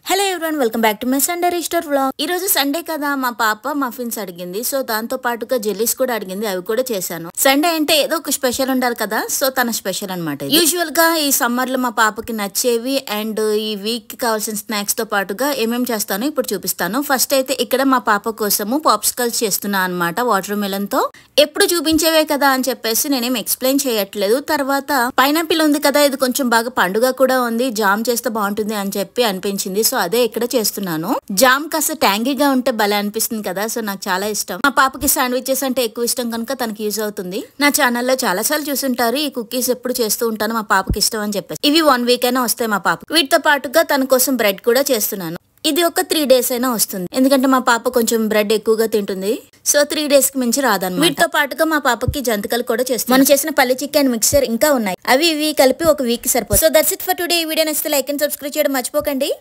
Hello everyone, welcome back to my Sunday restore vlog. ఈ రోజు Sunday కదా, మా పాప మఫిన్స్ అడిగింది. సో దాంతో పాటుగా జెల్లీస్ కూడా అడిగింది, అవి కూడా చేశాను. సండే అంటే ఏదో ఒక స్పెషల్ ఉండాలి కదా, సో తన స్పెషల్ అనమాట. యూజువల్ గా ఈ సమ్మర్ లో మా పాపకి నచ్చేవి అండ్ ఈ వీక్ కి కావాల్సిన స్నాక్స్ తో పాటుగా ఏమేమి చేస్తానో ఇప్పుడు చూపిస్తాను. ఫస్ట్ అయితే ఇక్కడ మా పాప కోసము పాప్సికల్స్ చేస్తున్నా అనమాట, వాటర్ మెలన్ తో. ఎప్పుడు చూపించేవే కదా అని చెప్పేసి నేనేం ఎక్స్ప్లెయిన్ చేయట్లేదు. తర్వాత పైనాపిల్ ఉంది కదా, ఇది కొంచెం బాగా పండుగ కూడా ఉంది, జామ్ చేస్తే బాగుంటుంది అని చెప్పి అనిపించింది. సో అదే ఇక్కడ చేస్తున్నాను. జామ్ కాస్త ట్యాంగీగా ఉంటే భలే అనిపిస్తుంది కదా, సో నాకు చాలా ఇష్టం. మా పాపకి శాండ్విచెస్ అంటే ఎక్కువ ఇష్టం కనుక తనకి యూజ్ అవుతుంది. నా ఛానల్లో చాలా సార్లు చూసుంటారు, ఈ కుకీస్ ఎప్పుడు చేస్తూ ఉంటాను మా పాపకి ఇష్టం అని చెప్పేసి. ఇవి 1 వీక్ అయినా వస్తాయి మా పాప. వీటితో పాటుగా తన కోసం బ్రెడ్ కూడా చేస్తున్నాను. ఇది ఒక 3 days అయినా వస్తుంది, ఎందుకంటే మా పాప కొంచెం బ్రెడ్ ఎక్కువగా తింటుంది. సో 3 days కి మించి రాదన్నమాట. వీటితో పాటుగా మా పాపకి జంతికలు కూడా చేస్తాం. మనం చేసిన పల్లి చికెన్ మిక్సర్ ఇంకా ఉన్నాయి, అవి ఇవి కలిపి ఒక వీక్ కి సరిపోతుంది. So that's it for today. ఈ వీడియో నచ్చితే లైక్ అండ్ సబ్స్క్రైబ్ చేయడం మర్చిపోకండి.